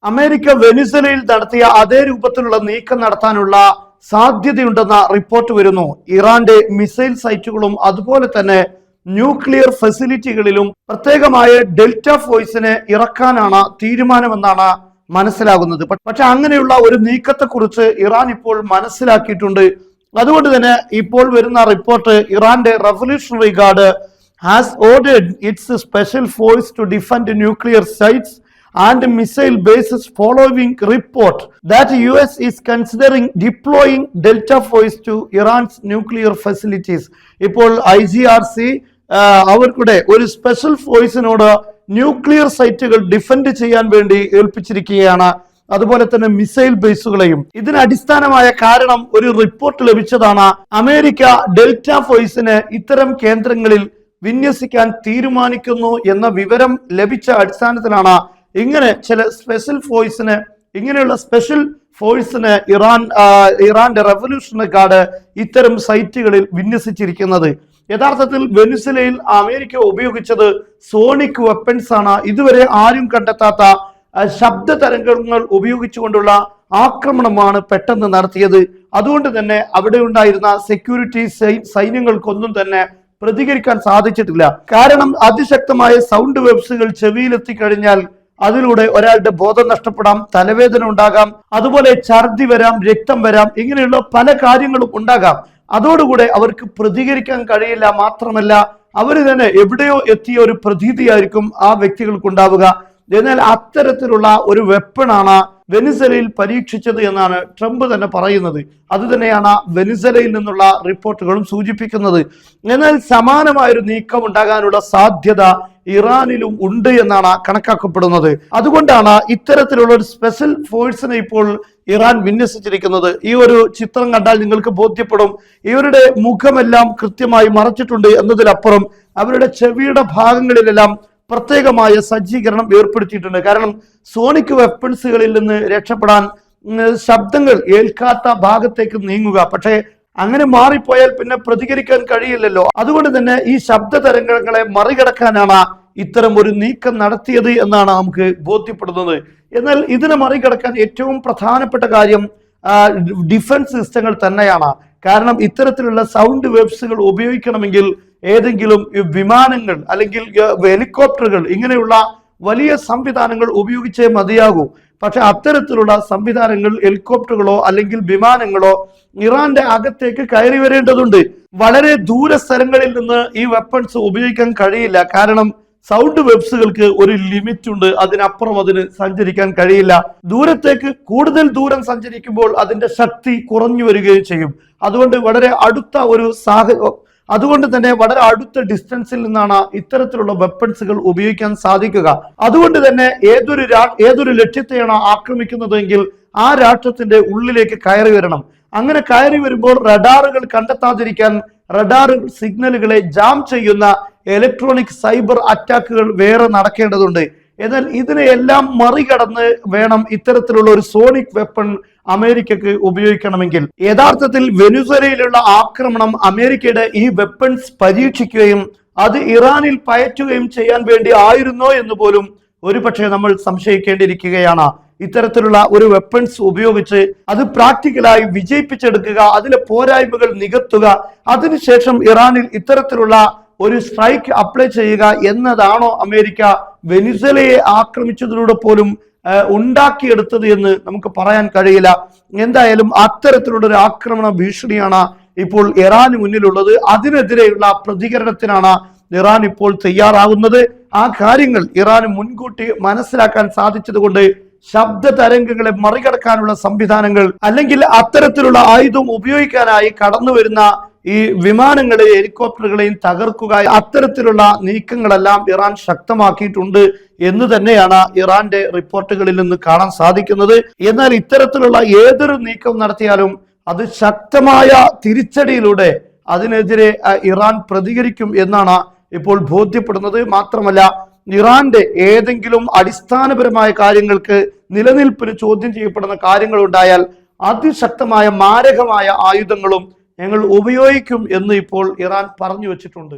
America വെനിസ്വേലയിൽ നടത്തിയ അതേ രൂപത്തിലുള്ള നീക്കം നടത്താനുള്ള സാധ്യതയുണ്ടെന്ന റിപ്പോർട്ട് വരുന്നു. ഇറാന്റെ മിസൈൽ സൈറ്റുകളും അതുപോലെ തന്നെ ന്യൂക്ലിയർ ഫെസിലിറ്റികളിലും പ്രത്യേകമായ ഡെൽറ്റ ഫോഴ്സിനെ ഇറക്കാനാണ് തീരുമാനമെന്നാണ് മനസ്സിലാകുന്നത്. പക്ഷെ അങ്ങനെയുള്ള ഒരു നീക്കത്തെക്കുറിച്ച് ഇറാൻ ഇപ്പോൾ മനസ്സിലാക്കിയിട്ടുണ്ട്. അതുകൊണ്ട് തന്നെ ഇപ്പോൾ വരുന്ന റിപ്പോർട്ട് ഇറാന്റെ revolutionary guard has ordered its special force to defend nuclear sites and missile bases following report that US is considering deploying Delta Force to Iran's nuclear facilities. ഇപ്പോൾ IGRC അവർക്കുടെ ഒരു സ്പെഷ്യൽ ഫോഴ്സിനോട് ന്യൂക്ലിയർ സൈറ്റുകൾ defend ചെയ്യാൻ വേണ്ടി ഏൽപ്പിച്ചിരിക്കുകയാണ്. അതുപോലെ തന്നെ missile ബേസുകളെയും. ഇതിന് അടിസ്ഥാനമായ കാരണം ഒരു റിപ്പോർട്ട് ലഭിച്ചതാണ്. അമേരിക്ക ഡെൽറ്റ ഫോഴ്സിന് ഇത്തരം കേന്ദ്രങ്ങളിൽ വിന്യസിക്കാൻ തീരുമാനിക്കുന്നു എന്ന വിവരം ലഭിച്ച അടിസ്ഥാനത്തിലാണ് ഇങ്ങനെ ചില സ്പെഷ്യൽ ഫോഴ്സിന് ഇങ്ങനെയുള്ള സ്പെഷ്യൽ ഫോഴ്സിന് ഇറാന്റെ റവല്യൂഷണറി ഗാർഡ് ഇത്തരം സൈറ്റുകളിൽ വിന്യസിച്ചിരിക്കുന്നത്. യഥാർത്ഥത്തിൽ വെനിസ്വേലയിൽ അമേരിക്ക ഉപയോഗിച്ചത് സോണിക് വെപ്പൺസ് ആണ്. ഇതുവരെ ആരും കണ്ടെത്താത്ത ശബ്ദ തരംഗങ്ങൾ ഉപയോഗിച്ചുകൊണ്ടുള്ള ആക്രമണമാണ് പെട്ടെന്ന് നടത്തിയത്. അതുകൊണ്ട് തന്നെ അവിടെ ഉണ്ടായിരുന്ന സെക്യൂരിറ്റി സൈന്യങ്ങൾക്കൊന്നും തന്നെ പ്രതികരിക്കാൻ സാധിച്ചിട്ടില്ല. കാരണം അതിശക്തമായ സൗണ്ട് വേവ്സുകൾ ചെവിയിലെത്തി കഴിഞ്ഞാൽ അതിലൂടെ ഒരാളുടെ ബോധം നഷ്ടപ്പെടാം, തലവേദന ഉണ്ടാകാം, അതുപോലെ ഛർദി വരാം, രക്തം വരാം, ഇങ്ങനെയുള്ള പല കാര്യങ്ങളും ഉണ്ടാകാം. അതോടുകൂടെ അവർക്ക് പ്രതികരിക്കാൻ കഴിയില്ല. മാത്രമല്ല അവർ തന്നെ എവിടെയോ എത്തിയ ഒരു പ്രതീതിയായിരിക്കും ആ വ്യക്തികൾക്ക് ഉണ്ടാവുക. എന്നാൽ അത്തരത്തിലുള്ള ഒരു വെപ്പണാണ് വെനിസ്വേലയിൽ പരീക്ഷിച്ചത് എന്നാണ് ട്രംപ് തന്നെ പറയുന്നത്. അത് തന്നെയാണ് വെനിസ്വേലയിൽ നിന്നുള്ള റിപ്പോർട്ടുകളും സൂചിപ്പിക്കുന്നത്. എന്നാൽ സമാനമായൊരു നീക്കം ഉണ്ടാകാനുള്ള സാധ്യത ഇറാനിലും ഉണ്ട് എന്നാണ് കണക്കാക്കപ്പെടുന്നത്. അതുകൊണ്ടാണ് ഇത്തരത്തിലുള്ള ഒരു സ്പെഷ്യൽ ഫോഴ്സിനെ ഇപ്പോൾ ഇറാൻ വിന്യസിച്ചിരിക്കുന്നത്. ഈ ഒരു ചിത്രം കണ്ടാൽ നിങ്ങൾക്ക് ബോധ്യപ്പെടും. ഇവരുടെ മുഖമെല്ലാം കൃത്യമായി മറച്ചിട്ടുണ്ട് എന്നതിലപ്പുറം അവരുടെ ചെവിയുടെ ഭാഗങ്ങളിലെല്ലാം പ്രത്യേകമായ സജ്ജീകരണം ഏർപ്പെടുത്തിയിട്ടുണ്ട്. കാരണം സോണിക് വെപ്പൺസുകളിൽ നിന്ന് രക്ഷപ്പെടാൻ ശബ്ദങ്ങൾ ഏൽക്കാത്ത ഭാഗത്തേക്ക് നീങ്ങുക. പക്ഷേ അങ്ങനെ മാറിപ്പോയാൽ പിന്നെ പ്രതികരിക്കാൻ കഴിയില്ലല്ലോ. അതുകൊണ്ട് തന്നെ ഈ ശബ്ദ തരംഗങ്ങളെ മറികടക്കാനാണ് ഇത്തരം ഒരു നീക്കം നടത്തിയത് എന്നാണ് നമുക്ക് ബോധ്യപ്പെടുന്നത്. എന്നാൽ ഇതിനെ മറികടക്കാൻ ഏറ്റവും പ്രധാനപ്പെട്ട കാര്യം ഡിഫൻസ് സിസ്റ്റങ്ങൾ തന്നെയാണ്. കാരണം ഇത്തരത്തിലുള്ള സൗണ്ട് വേവ്സുകൾ ഉപയോഗിക്കണമെങ്കിൽ ഏതെങ്കിലും വിമാനങ്ങൾ അല്ലെങ്കിൽ ഹെലികോപ്റ്ററുകൾ ഇങ്ങനെയുള്ള വലിയ സംവിധാനങ്ങൾ ഉപയോഗിച്ചേ മതിയാകൂ. പക്ഷെ അത്തരത്തിലുള്ള സംവിധാനങ്ങൾ ഹെലികോപ്റ്ററുകളോ അല്ലെങ്കിൽ വിമാനങ്ങളോ ഇറാന്റെ അകത്തേക്ക് കയറി വരേണ്ടതുണ്ട്. വളരെ ദൂര സ്ഥലങ്ങളിൽ നിന്ന് ഈ വെപ്പൺസ് ഉപയോഗിക്കാൻ കഴിയില്ല. കാരണം സൗണ്ട് വെബ്സുകൾക്ക് ഒരു ലിമിറ്റ് ഉണ്ട്, അതിനപ്പുറം അതിന് സഞ്ചരിക്കാൻ കഴിയില്ല. ദൂരത്തേക്ക് കൂടുതൽ ദൂരം സഞ്ചരിക്കുമ്പോൾ അതിന്റെ ശക്തി കുറഞ്ഞു വരികയും ചെയ്യും. അതുകൊണ്ട് തന്നെ വളരെ അടുത്ത ഡിസ്റ്റൻസിൽ നിന്നാണ് ഇത്തരത്തിലുള്ള വെപ്പൺസുകൾ ഉപയോഗിക്കാൻ സാധിക്കുക. അതുകൊണ്ട് തന്നെ ഏതൊരു ലക്ഷ്യത്തെയാണോ ആക്രമിക്കുന്നതെങ്കിൽ ആ രാഷ്ട്രത്തിന്റെ ഉള്ളിലേക്ക് കയറി വരണം. അങ്ങനെ കയറി വരുമ്പോൾ റഡാറുകൾ കണ്ടെത്താതിരിക്കാൻ റഡാർ സിഗ്നലുകളെ ജാം ചെയ്യുന്ന ഇലക്ട്രോണിക് സൈബർ അറ്റാക്കുകൾ വേറെ നടക്കേണ്ടതുണ്ട്. എന്നാൽ ഇതിനെയെല്ലാം മറികടന്ന് വേണം ഇത്തരത്തിലുള്ള ഒരു സോണിക് വെപ്പൺ അമേരിക്കക്ക് ഉപയോഗിക്കണമെങ്കിൽ. യഥാർത്ഥത്തിൽ വെനിസ്വേലയിലുള്ള ആക്രമണം അമേരിക്കയുടെ ഈ വെപ്പൺസ് പരീക്ഷിക്കുകയും അത് ഇറാനിൽ പയറ്റുകയും ചെയ്യാൻ വേണ്ടി ആയിരുന്നോ എന്ന് പോലും ഒരുപക്ഷെ നമ്മൾ സംശയിക്കേണ്ടിയിരിക്കുകയാണ്. ഇത്തരത്തിലുള്ള ഒരു വെപ്പൺസ് ഉപയോഗിച്ച് അത് പ്രാക്ടിക്കലായി വിജയിപ്പിച്ചെടുക്കുക, അതിലെ പോരായ്മകൾ നികത്തുക, അതിനുശേഷം ഇറാനിൽ ഇത്തരത്തിലുള്ള ഒരു സ്ട്രൈക്ക് അപ്ലൈ ചെയ്യുക എന്നതാണോ അമേരിക്ക വെനിസ്വേലയെ ആക്രമിച്ചതിലൂടെ പോലും ഉണ്ടാക്കിയെടുത്തത് എന്ന് നമുക്ക് പറയാൻ കഴിയില്ല. എന്തായാലും അത്തരത്തിലുള്ള ഒരു ആക്രമണ ഭീഷണിയാണ് ഇപ്പോൾ ഇറാന് മുന്നിലുള്ളത്. അതിനെതിരെയുള്ള പ്രതികരണത്തിനാണ് ഇറാൻ ഇപ്പോൾ തയ്യാറാകുന്നത്. ആ കാര്യങ്ങൾ ഇറാന് മുൻകൂട്ടി മനസ്സിലാക്കാൻ സാധിച്ചത് കൊണ്ട് ശബ്ദ തരംഗങ്ങളെ മറികടക്കാനുള്ള സംവിധാനങ്ങൾ അല്ലെങ്കിൽ അത്തരത്തിലുള്ള ആയുധം ഉപയോഗിക്കാനായി കടന്നു വരുന്ന ഈ വിമാനങ്ങളെയും ഹെലികോപ്റ്ററുകളെയും തകർക്കുക, അത്തരത്തിലുള്ള നീക്കങ്ങളെല്ലാം ഇറാൻ ശക്തമാക്കിയിട്ടുണ്ട് എന്ന് തന്നെയാണ് ഇറാന്റെ റിപ്പോർട്ടുകളിൽ നിന്ന് കാണാൻ സാധിക്കുന്നത്. എന്നാൽ ഇത്തരത്തിലുള്ള ഏതൊരു നീക്കം നടത്തിയാലും അത് ശക്തമായ തിരിച്ചടിയിലൂടെ അതിനെതിരെ ഇറാൻ പ്രതികരിക്കും എന്നാണ് ഇപ്പോൾ ബോധ്യപ്പെടുന്നത്. മാത്രമല്ല ഇറാന്റെ ഏതെങ്കിലും അടിസ്ഥാനപരമായ കാര്യങ്ങൾക്ക് നിലനിൽപ്പിന് ചോദ്യം ചെയ്യപ്പെടുന്ന കാര്യങ്ങൾ ഉണ്ടായാൽ അതിശക്തമായ മാരകമായ ആയുധങ്ങളും ഞങ്ങൾ ഉപയോഗിക്കും എന്ന് ഇപ്പോൾ ഇറാൻ പറഞ്ഞു വച്ചിട്ടുണ്ട്.